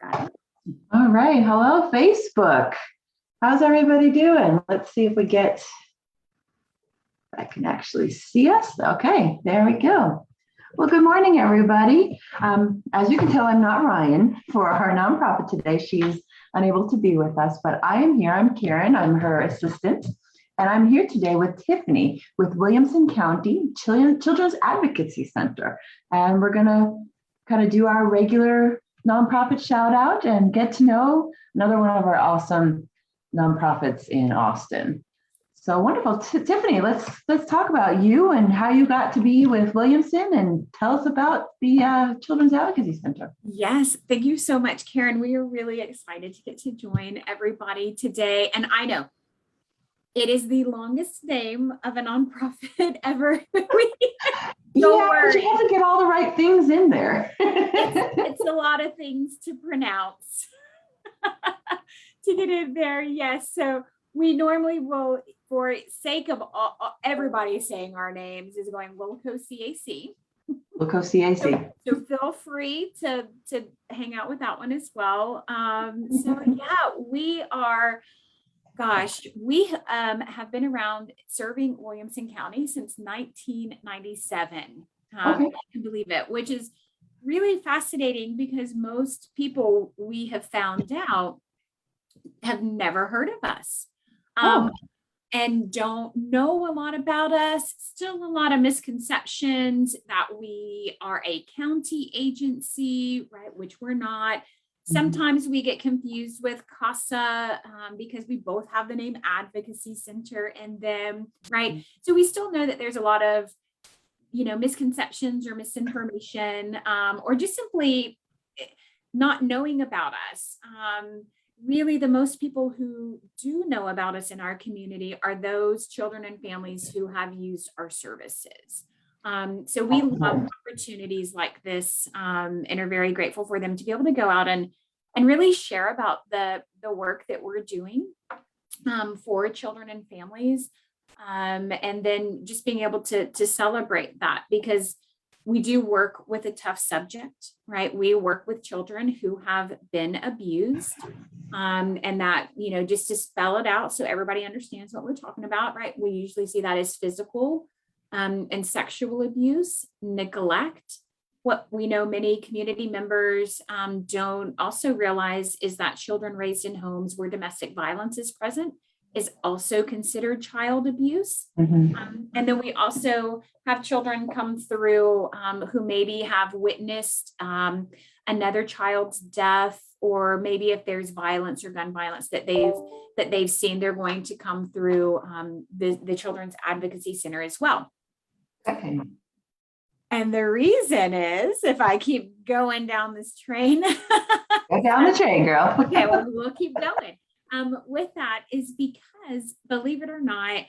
Got it. All right. Hello, Facebook. How's everybody doing? Let's see if we get, I can actually see us. Okay, there we go. Well, good morning, everybody. As you can tell, I'm not Ryan for our nonprofit today. She's unable to be with us, but I am here. I'm Karen. I'm her assistant. And I'm here today with Tiffany with Williamson County Children's Advocacy Center. And we're going to kind of do our regular nonprofit shout out and get to know another one of our awesome nonprofits in Austin. So wonderful. Tiffany, let's talk about you and how you got to be with Williamson, and tell us about the Children's Advocacy Center. Yes, thank you so much, Karen. We are really excited to get to join everybody today. And I know it is the longest name of a nonprofit ever. But you have to get all the right things in there. It's a lot of things to pronounce to get in there. Yes. So we normally will, for sake of everybody saying our names, is going Wilco CAC. Wilco CAC. So feel free to hang out with that one as well. So yeah, we are. Gosh, we have been around serving Williamson County since 1997. Okay. I can believe it, which is really fascinating because most people we have found out have never heard of us and don't know a lot about us. Still a lot of misconceptions that we are a county agency, right? Which we're not. Sometimes we get confused with CASA because we both have the name Advocacy Center in them, right? So we still know that there's a lot of, misconceptions or misinformation, or just simply not knowing about us. Really, the most people who do know about us in our community are those children and families who have used our services. So we love opportunities like this and are very grateful for them to be able to go out and really share about the work that we're doing for children and families. And then just being able to celebrate that, because we do work with a tough subject, right? We work with children who have been abused, and that, just to spell it out so everybody understands what we're talking about, right? We usually see that as physical and sexual abuse, neglect. What we know many community members don't also realize is that children raised in homes where domestic violence is present is also considered child abuse. Mm-hmm. And then we also have children come through who maybe have witnessed another child's death, or maybe if there's violence or gun violence that they've seen, they're going to come through the Children's Advocacy Center as well. Okay. And the reason is, if I keep going down this train, Go down the train, girl. Okay, well, we'll keep going. With that is because, believe it or not,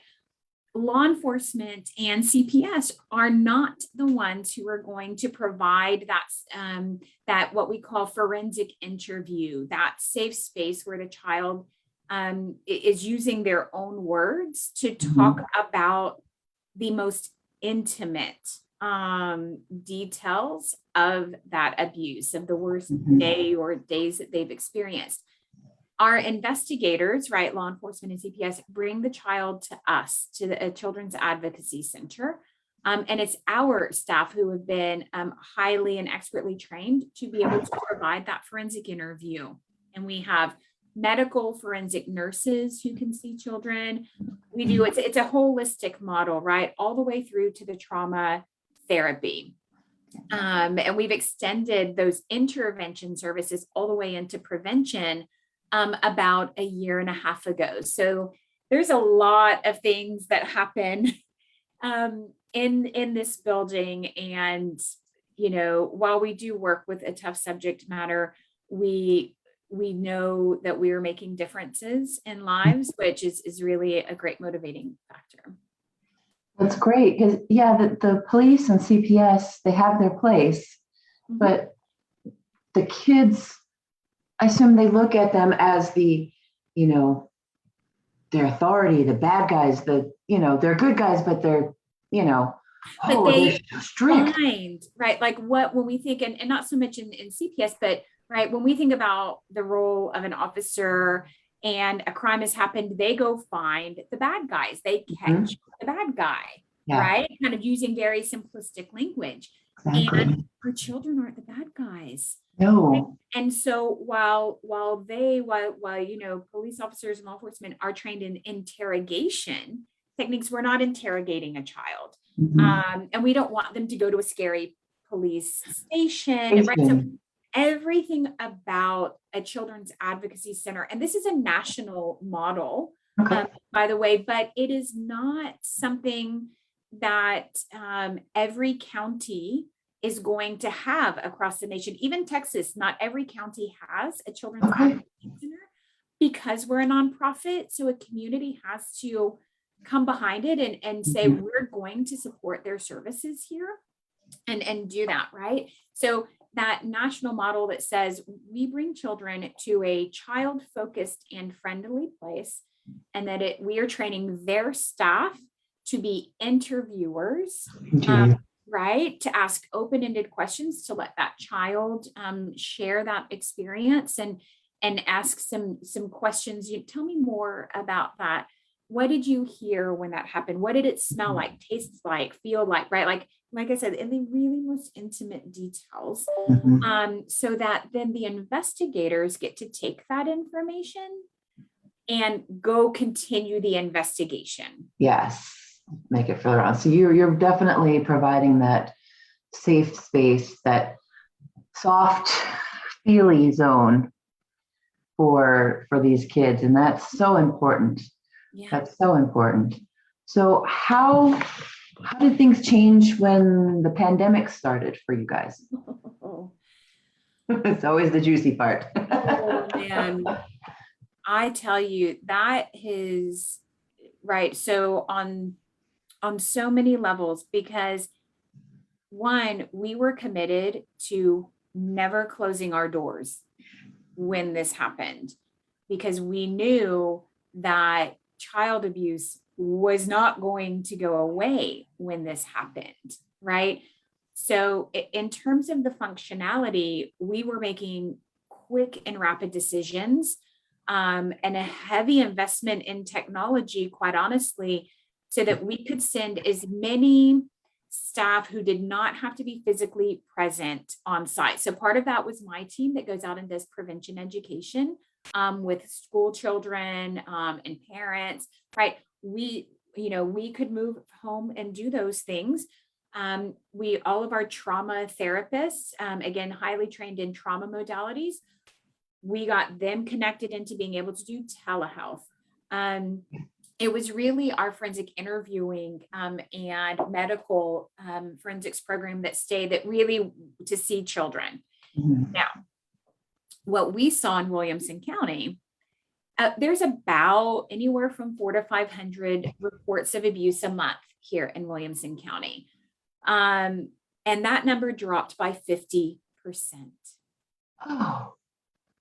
law enforcement and CPS are not the ones who are going to provide that what we call forensic interview, that safe space where the child is using their own words to talk about the most intimate details of that abuse, of the worst day or days that they've experienced. Our investigators, right, law enforcement and CPS, bring the child to us, to the Children's Advocacy Center. And it's our staff who have been highly and expertly trained to be able to provide that forensic interview. And we have medical forensic nurses who can see children. We do, it's a holistic model, right, all the way through to the trauma therapy. And we've extended those intervention services all the way into prevention about a year and a half ago. So there's a lot of things that happen in this building. And, while we do work with a tough subject matter, we know that we are making differences in lives, which is really a great motivating factor. That's great, because the police and CPS, they have their place, but the kids, I assume they look at them as the, their authority, the bad guys, they're good guys, but they're, but they're strict. Right? Like when we think, and not so much in CPS, but right? When we think about the role of an officer and a crime has happened, they go find the bad guys, they catch the bad guy, Yeah, right? Kind of using very simplistic language. exactly. And our children aren't the bad guys. No. And so while you know, police officers and law enforcement are trained in interrogation techniques, we're not interrogating a child. Mhm. And we don't want them to go to a scary police station, right? So everything about a children's advocacy center, and this is a national model, Okay. by the way, but it is not something that every county is going to have across the nation. Even Texas, not every county has a children's Okay. advocacy center because we're a nonprofit. So a community has to come behind it and say, Mhm. we're going to support their services here and do that, right? So that national model that says we bring children to a child-focused and friendly place, and that we are training their staff to be interviewers, Indeed. right? To ask open-ended questions, to let that child share that experience and ask some questions. You tell me more about that. What did you hear when that happened? What did it smell like, taste like, feel like, right? Like I said, in the really most intimate details, Mhm. so that then the investigators get to take that information and go continue the investigation. Yes. Make it further on. So you're definitely providing that safe space, that soft, feely zone for these kids, and that's so important. Yeah. That's so important. So how did things change when the pandemic started for you guys? Oh, It's always the juicy part. oh man. I tell you, that is right. So on so many levels, because one, we were committed to never closing our doors when this happened, because we knew that child abuse was not going to go away when this happened, right? So in terms of the functionality, we were making quick and rapid decisions, and a heavy investment in technology, quite honestly, so that we could send as many staff who did not have to be physically present on site. So part of that was my team that goes out and does prevention education with school children and parents, right? We could move home and do those things. All of our trauma therapists, again, highly trained in trauma modalities, we got them connected into being able to do telehealth. It was really our forensic interviewing and medical forensics program that really to see children. Mhm. Now, what we saw in Williamson County, there's about anywhere from 400 to 500 reports of abuse a month here in Williamson County. And that number dropped by 50%. Oh,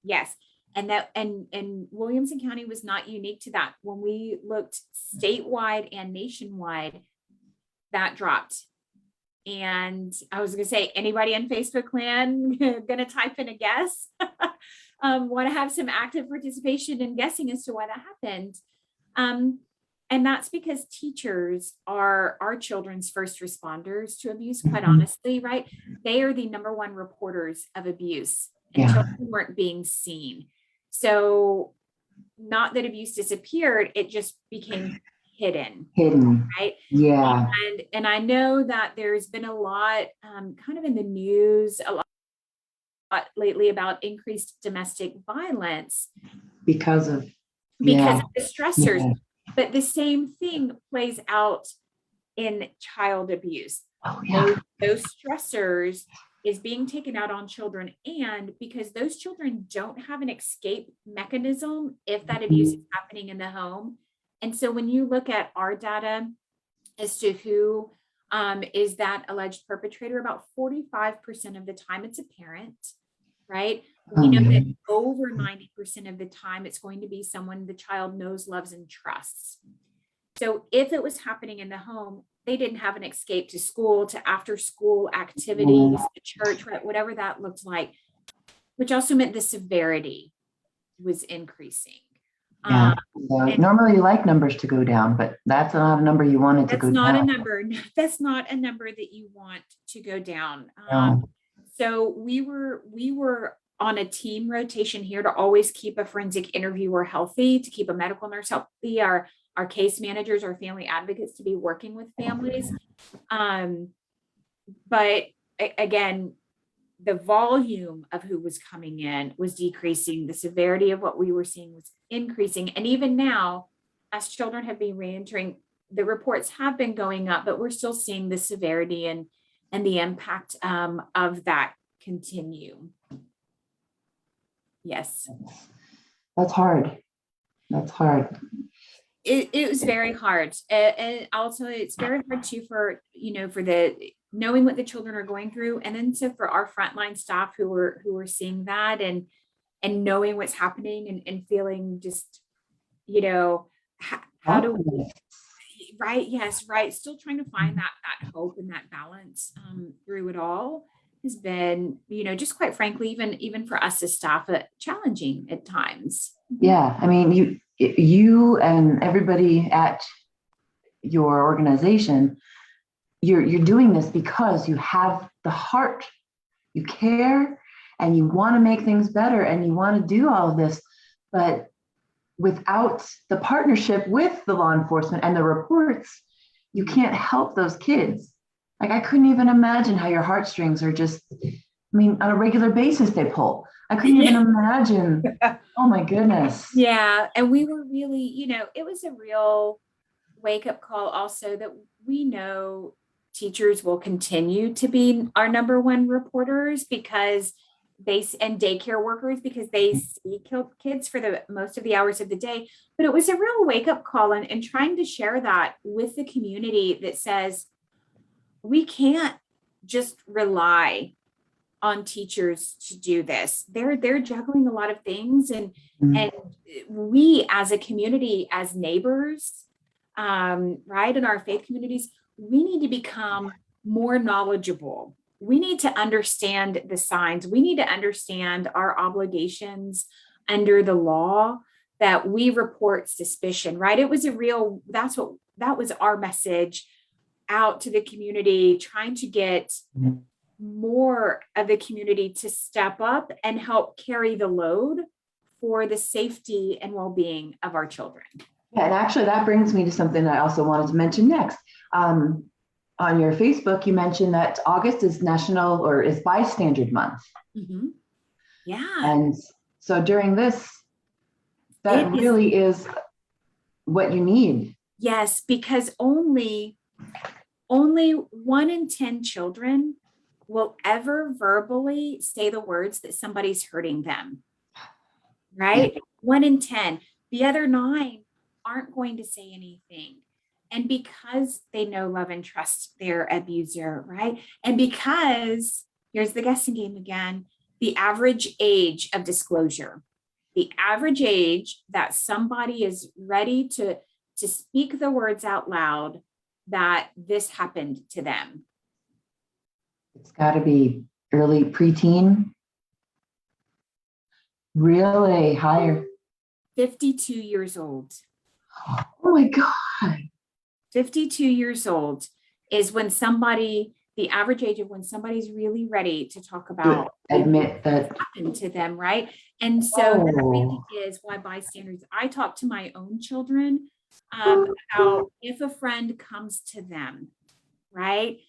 Yes. And Williamson County was not unique to that. When we looked statewide and nationwide, that dropped. And I was going to say, anybody in Facebook land going to type in a guess? Want to have some active participation in guessing as to why that happened. And that's because teachers are our children's first responders to abuse, quite honestly, right? They are the number one reporters of abuse, and yeah. children weren't being seen. So not that abuse disappeared, it just became hidden, Hidden. right? Yeah. And I know that there's been a lot kind of in the news a lot lately about increased domestic violence Because of because yeah. of the stressors. Yeah. But the same thing plays out in child abuse. Oh yeah. Those stressors is being taken out on children, and because those children don't have an escape mechanism if that abuse is happening in the home. And so when you look at our data as to who is that alleged perpetrator, about 45% of the time it's a parent, right? We know that over 90% of the time it's going to be someone the child knows, loves, and trusts. So if it was happening in the home, they didn't have an escape to school, to after school activities, to church, right? Whatever that looked like. which also meant the severity was increasing. Yeah. So And normally you like numbers to go down, but that's not a number you wanted to that's go not a down. number. That's not a number that you want to go down. No. So we were on a team rotation here to always keep a forensic interviewer healthy, to keep a medical nurse healthy, our case managers, our family advocates to be working with families. But again, the volume of who was coming in was decreasing. The severity of what we were seeing was increasing. And even now, as children have been reentering, the reports have been going up, but we're still seeing the severity and the impact of that continue. Yes. That's hard. That's hard. It was very hard. And also it's very hard too for, for the knowing what the children are going through. And then so for our frontline staff who are seeing that and knowing what's happening and feeling just, how do we, right. Yes. Right. Still trying to find that hope and that balance through it all has been, just quite frankly, even for us as staff, challenging at times. Yeah. I mean, you and everybody at your organization, you're doing this because you have the heart, you care, and you want to make things better, and you want to do all of this. But without the partnership with the law enforcement and the reports, you can't help those kids. Like, I couldn't even imagine how your heartstrings are just, I mean, on a regular basis they pull. I couldn't even imagine. Oh my goodness. Yeah. And we were really, it was a real wake-up call also that we know teachers will continue to be our number one reporters because and daycare workers, because they see kids for the most of the hours of the day. But it was a real wake-up call and trying to share that with the community that says, we can't just rely on teachers to do this. They're juggling a lot of things. And we as a community, as neighbors, right, in our faith communities, we need to become more knowledgeable. We need to understand the signs. We need to understand our obligations under the law, that we report suspicion, right? It was that was our message out to the community, trying to get more of the community to step up and help carry the load for the safety and well-being of our children. Yeah, and actually that brings me to something I also wanted to mention next. On your Facebook, you mentioned that August is is Bystander Month. Mm-hmm. Yeah. And so during this, that really is what you need. Yes, because only 1 in 10 children will ever verbally say the words that somebody's hurting them, right? Yeah. 1 in 10. The other 9 aren't going to say anything. And because they know, love, and trust their abuser, right? And because, here's the guessing game again, the average age of disclosure, the average age that somebody is ready to speak the words out loud that this happened to them. It's got to be early preteen, really higher. 52 years old. Oh my God. 52 years old is when the average age of when somebody's really ready to talk about admit that happened to them, right? And so that really is why bystanders, I talk to my own children about if a friend comes to them, right,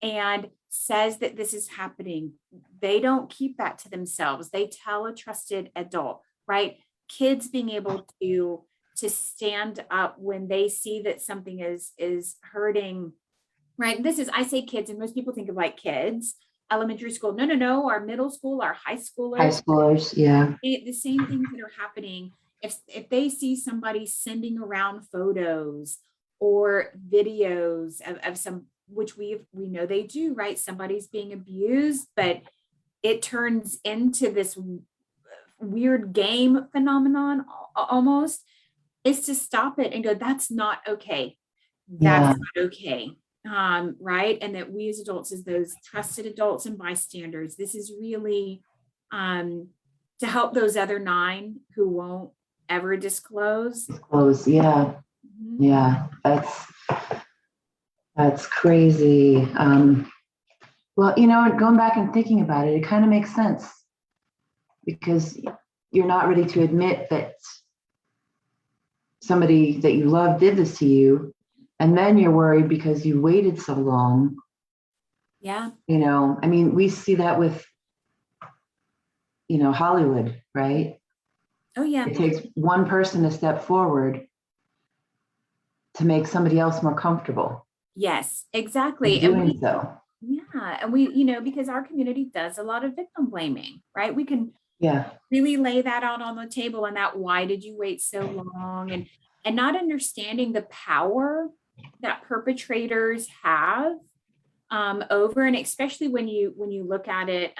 and says that this is happening, they don't keep that to themselves. They tell a trusted adult, right? Kids being able to stand up when they see that something is hurting, right? I say kids, and most people think of like kids, elementary school. No, our middle school, our high schoolers, yeah. The same things that are happening. If they see somebody sending around photos or videos of some, which we know they do, right? Somebody's being abused, but it turns into this weird game phenomenon almost, is to stop it and go, that's not okay. That's not okay. Right. And that we as adults, as those trusted adults and bystanders, this is really to help those other 9 who won't ever disclose. Close. Yeah. Mhm. Yeah. That's crazy. Well, going back and thinking about it, it kind of makes sense because you're not ready to admit that somebody that you love did this to you. And then you're worried because you waited so long. Yeah. I mean, we see that with, Hollywood, right? Oh, yeah. It takes one person to step forward to make somebody else more comfortable Yes, in exactly. doing so. Yeah. And we, because our community does a lot of victim blaming, right? We can Yeah. really lay that out on the table, and that why did you wait so long, and not understanding the power that perpetrators have over, and especially when you look at it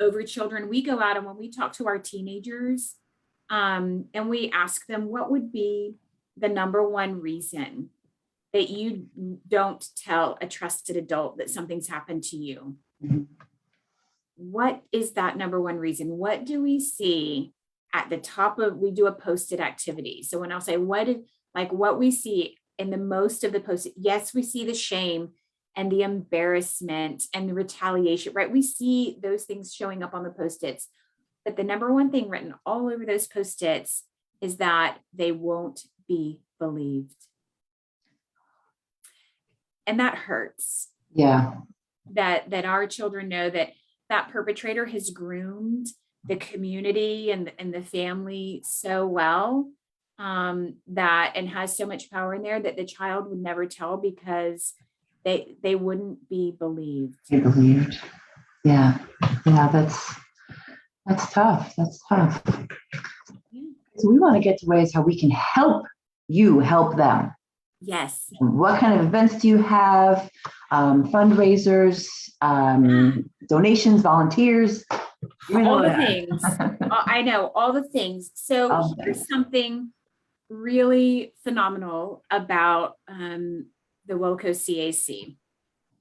over children. We go out and when we talk to our teenagers and we ask them what would be the number one reason that you don't tell a trusted adult that something's happened to you. Mhm. What is that number one reason? What do we see at the top of, we do a posted activity. So when I'll say what we see in the most of the post, yes, we see the shame and the embarrassment and the retaliation, right? We see those things showing up on the post-its, but the number one thing written all over those post-its is that they won't be believed. And that hurts. Yeah. That our children know that perpetrator has groomed the community and the family so well that, and has so much power in there that the child would never tell because they wouldn't be believed. Be believed. Yeah. Yeah. That's tough. That's tough. So we want to get to ways how we can help you help them. Yes. What kind of events do you have? Fundraisers, donations, volunteers? All the things. I know, all the things. So here's something really phenomenal about the Wilco CAC.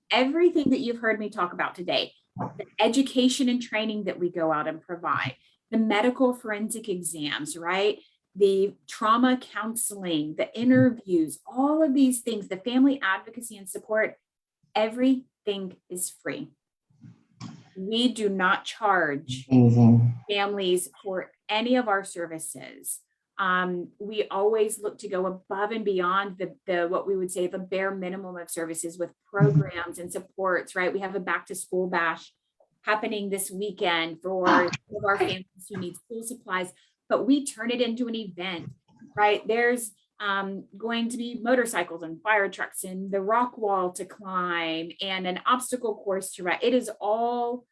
Everything that you've heard me talk about today, the education and training that we go out and provide, the medical forensic exams, right? The trauma counseling, the interviews, all of these things, the family advocacy and support, everything is free. We do not charge families for any of our services. We always look to go above and beyond the what we would say the bare minimum of services with programs and supports, right? We have a back to school bash happening this weekend for our families who need school supplies, but we turn it into an event, right? There's going to be motorcycles and fire trucks and the rock wall to climb and an obstacle course to ride. It is all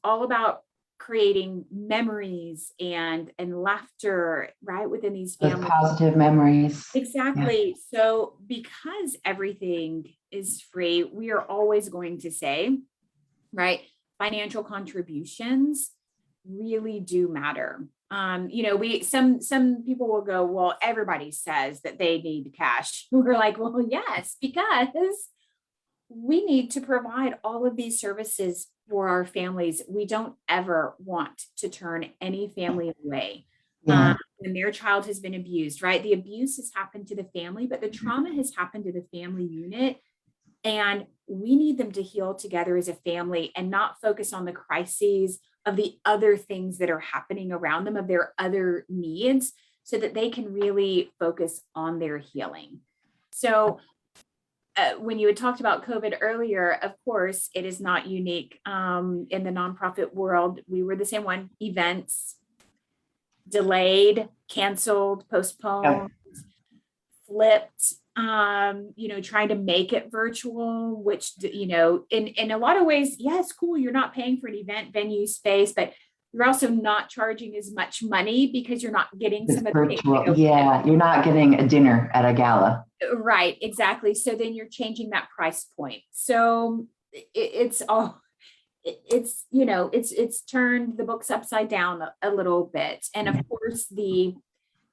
about creating memories and laughter, right, within these families. Those positive memories. Exactly. Yeah. So because everything is free, we are always going to say, right, financial contributions really do matter. Some people will go, well, everybody says that they need cash. We're like, well, yes, because we need to provide all of these services for our families. We don't ever want to turn any family away when their child has been abused, right? The abuse has happened to the family, but the trauma has happened to the family unit. And we need them to heal together as a family and not focus on the crises of the other things that are happening around them, of their other needs, so that they can really focus on their healing. So when you had talked about COVID earlier, of course, it is not unique in the nonprofit world. We were the same one. Events delayed, canceled, postponed, flipped, trying to make it virtual, which, in a lot of ways, yes, cool. You're not paying for an event venue space, but you're also not charging as much money because you're not getting some of the virtual. Yeah, you're not getting a dinner at a gala. Right, exactly. So then you're changing that price point. So it's turned the books upside down a little bit. And of course, the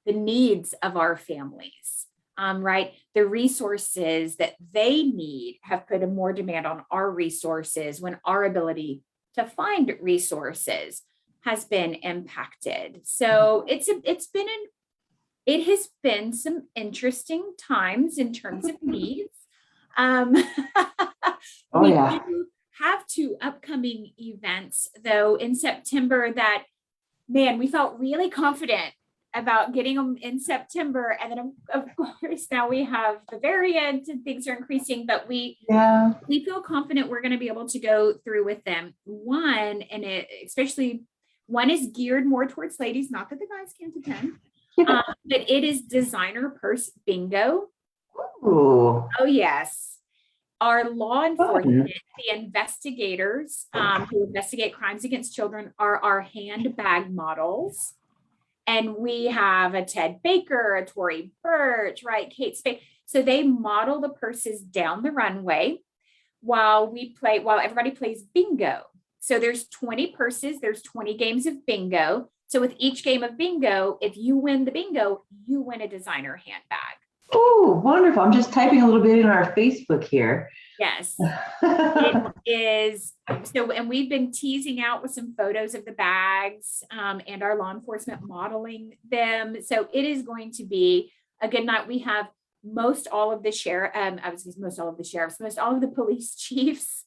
needs of our families, right? The resources that they need have put a more demand on our resources when our ability to find resources has been impacted. So it has been some interesting times in terms of needs. Oh, We yeah. do have 2 upcoming events though in September that, man, we felt really confident about getting them in September. And then of course now we have the variant and things are increasing, but we feel confident we're going to be able to go through with them. One, and especially one is geared more towards ladies, not that the guys can't attend, but it is designer purse bingo. Ooh. Oh yes. Our law enforcement, the investigators who investigate crimes against children are our handbag models. And we have a Ted Baker, a Tory Burch, right? Kate Spade. So they model the purses down the runway while everybody plays bingo. So there's 20 purses, there's 20 games of bingo. So with each game of bingo, if you win the bingo, you win a designer handbag. Oh, wonderful. I'm just typing a little bit in our Facebook here. Yes, it is. So, and we've been teasing out with some photos of the bags and our law enforcement modeling them. So it is going to be a good night. We have most all of the police chiefs.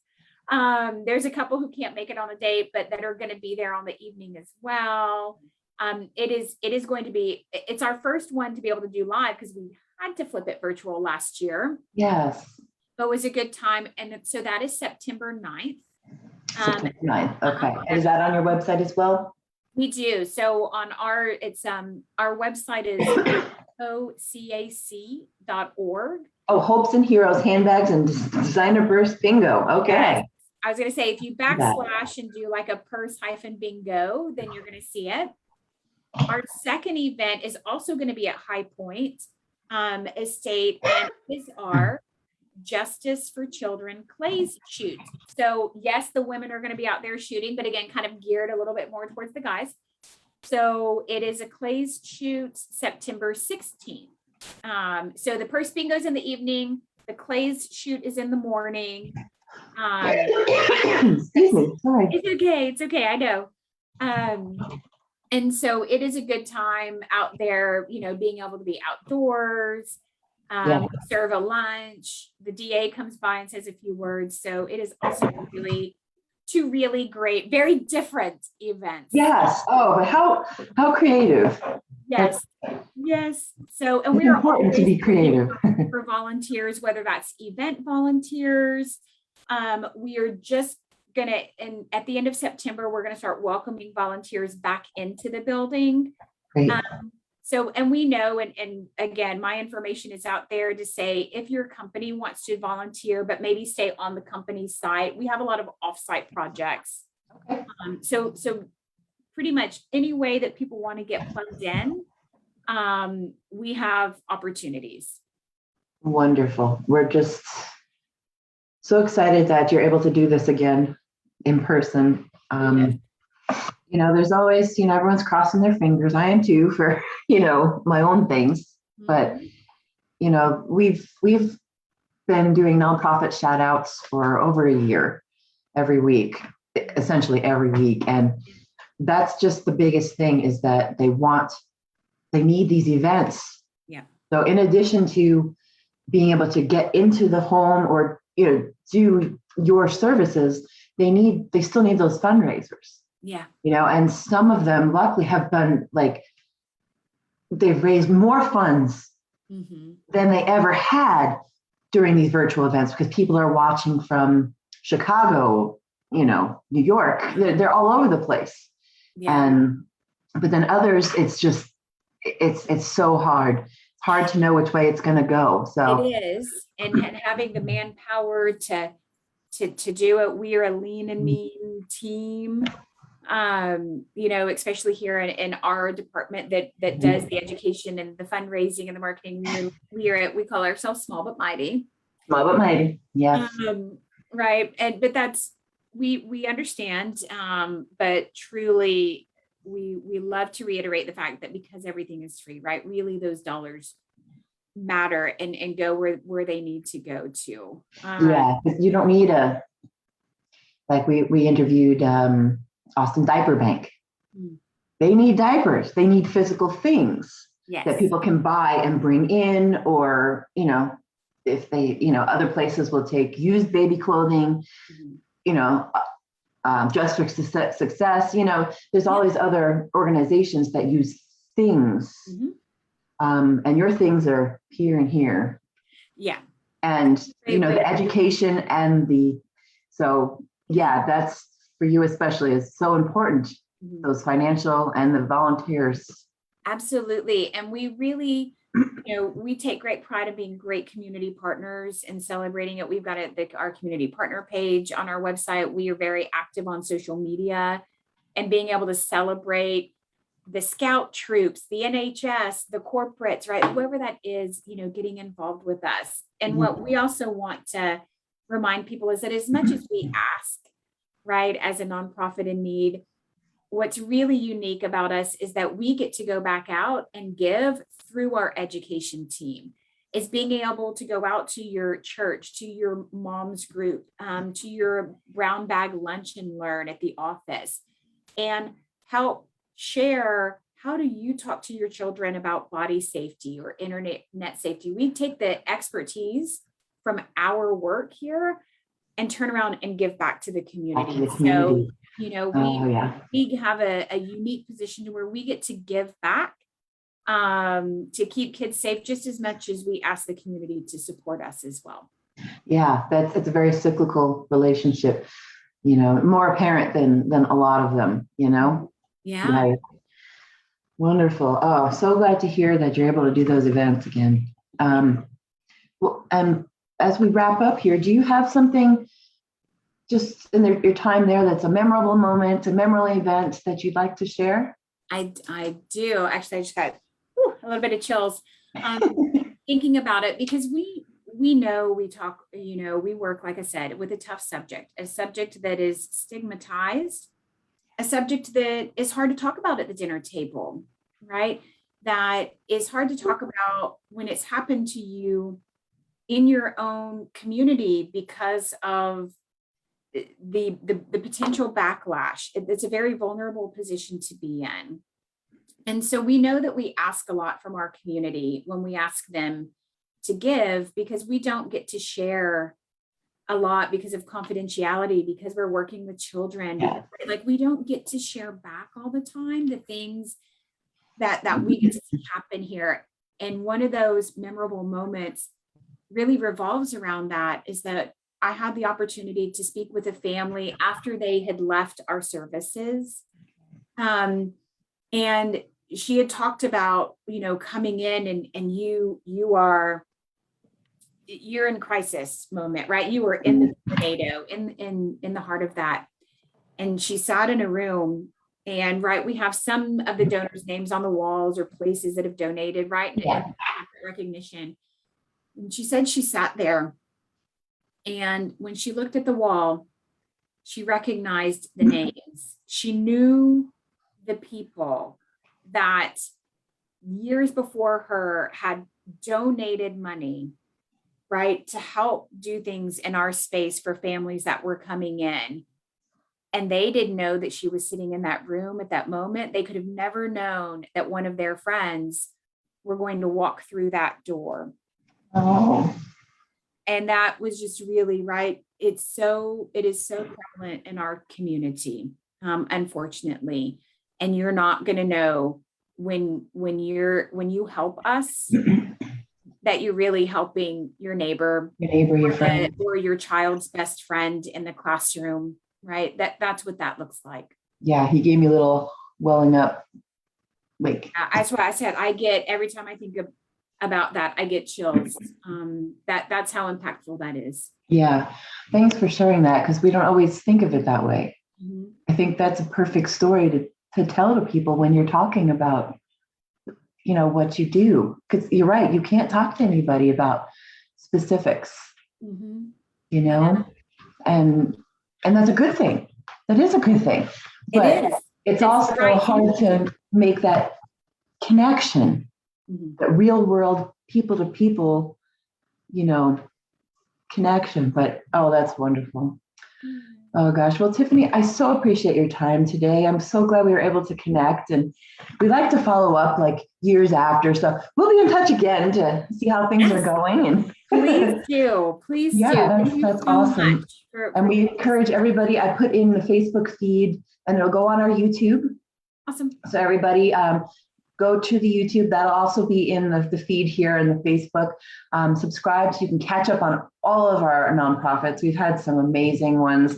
There's a couple who can't make it on the date, but that are going to be there on the evening as well. It is going to be, it's our first one to be able to do live because we had to flip it virtual last year. Yes. But it was a good time. And so that is September 9th. September 9th. Okay. Is that on your website as well? We do. So on our website is hocac.org. Oh, Hopes and Heroes Handbags and Designer Purse Bingo. Okay. Yes. I was going to say, if you backslash and do like a purse-bingo, then you're going to see it. Our second event is also going to be at High Point Estate, and is our Justice for Children clays shoot. So yes, the women are going to be out there shooting, but again, kind of geared a little bit more towards the guys. So it is a clays shoot September 16th. So the purse bingo's in the evening, the clays shoot is in the morning. Excuse me, sorry. It's okay, I know. And so it is a good time out there, being able to be outdoors, serve a lunch. The DA comes by and says a few words. So it is also two really great, very different events. Yes. Oh, how creative. Yes. Yes. So, and it's important to be creative for volunteers, whether that's event volunteers. We are just and at the end of September, we're going to start welcoming volunteers back into the building. Great. So, and we know, and again, my information is out there to say, if your company wants to volunteer, but maybe stay on the company's site, we have a lot of offsite projects. Okay. So pretty much any way that people want to get plugged in, we have opportunities. Wonderful. We're just so excited that you're able to do this again in person. There's always, everyone's crossing their fingers. I am too for, my own things, but, we've been doing nonprofit shout outs for over a year, essentially every week. And that's just the biggest thing, is that they need these events. Yeah. So in addition to being able to get into the home or, do your services, they still need those fundraisers. Yeah. And some of them luckily have been they've raised more funds than they ever had during these virtual events, because people are watching from Chicago, New York, they're all over the place. Yeah. But then others, it's so hard. It's hard to know which way it's going to go. So it is. And having the manpower to do it. We are a lean and mean team, especially here in our department that does the education and the fundraising and the marketing. We call ourselves small but mighty. Small but mighty, yes. Right. But that's, we understand, but truly we love to reiterate the fact that because everything is free, right? Really those dollars matter and go where they need to go to. You don't need Like we interviewed Austin Diaper Bank. Mm. They need diapers. They need physical things Yes. that people can buy and bring in, or, if they, other places will take used baby clothing, Just for Success, there's all these other organizations that use things. And your things are here and here. Yeah. And, the education and that's for you especially is so important. Those financial and the volunteers. Absolutely. And we really, we take great pride in being great community partners and celebrating it. We've got our community partner page on our website. We are very active on social media, and being able to celebrate the Scout troops, the NHS, the corporates, right? Whoever that is, getting involved with us. And what we also want to remind people is that as much as we ask, right, as a nonprofit in need, what's really unique about us is that we get to go back out and give through our education team. Is being able to go out to your church, to your mom's group, to your brown bag lunch and learn at the office, and help share, how do you talk to your children about body safety or internet safety? We take the expertise from our work here and turn around and give back to the community. So, we have a unique position where we get to give back to keep kids safe just as much as we ask the community to support us as well. Yeah, it's a very cyclical relationship, more apparent than a lot of them, Yeah. Right. Wonderful. Oh, so glad to hear that you're able to do those events again. Well, and as we wrap up here, do you have something just in your time there that's a memorable moment, a memorable event that you'd like to share? I do. Actually, I just got a little bit of chills thinking about it, because we know we talk, we work, like I said, with a tough subject, a subject that is stigmatized, a subject that is hard to talk about at the dinner table, right? That is hard to talk about when it's happened to you in your own community because of the potential backlash. It's a very vulnerable position to be in. And so we know that we ask a lot from our community when we ask them to give, because we don't get to share a lot because of confidentiality, because we're working with children. Like, we don't get to share back all the time the things that we get to see happen here. And one of those memorable moments really revolves around that, is that I had the opportunity to speak with a family after they had left our services. And she had talked about, coming in and you're in crisis moment, right? You were in the tornado, in the heart of that. And she sat in a room, and we have some of the donors' names on the walls or places that have donated, right? And recognition. And she said she sat there, and when she looked at the wall, she recognized the names. She knew the people that years before her had donated money, right, to help do things in our space for families that were coming in. And they didn't know that she was sitting in that room at that moment. They could have never known that one of their friends were going to walk through that door. Oh. And that was just really right. It is so prevalent in our community, unfortunately. And you're not going to know when you help us that you're really helping your neighbor, your friend, or your child's best friend in the classroom, right? That's what that looks like. Yeah, he gave me a little welling up. That's why I said every time I think about that, I get chills. That's how impactful that is. Yeah, thanks for sharing that, because we don't always think of it that way. Mm-hmm. I think that's a perfect story to tell to people when you're talking about, what you do, because you're right, you can't talk to anybody about specifics, and that's a good thing. That is a good thing. But it's also hard to make that connection, the real world, people to people, connection. But that's wonderful. Oh gosh. Well, Tiffany, I so appreciate your time today. I'm so glad we were able to connect, and we like to follow up like years after. So we'll be in touch again to see how things are Yes, going. And please do. Please do. yeah, Thank you that's so awesome. much for And we doing this. encourage everybody, I put in the Facebook feed and it'll go on our YouTube. Awesome. So everybody go to the YouTube. That'll also be in the feed here in the Facebook. Subscribe so you can catch up on all of our nonprofits. We've had some amazing ones.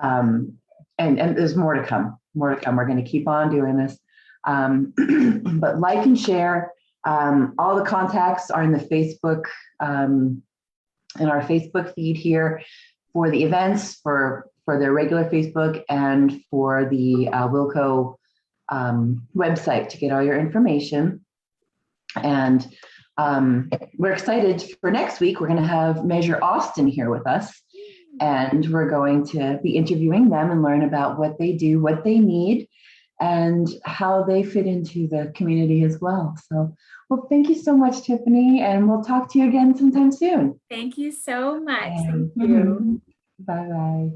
And there's more to come, more to come. We're going to keep on doing this. But like and share. All the contacts are in the Facebook, in our Facebook feed here for the events, for their regular Facebook, and for the Wilco website to get all your information. And we're excited for next week. We're going to have Measure Austin here with us. And we're going to be interviewing them and learn about what they do, what they need, and how they fit into the community as well. So, well, thank you so much, Tiffany, and we'll talk to you again sometime soon. Thank you so much. Thank And, you. Bye-bye.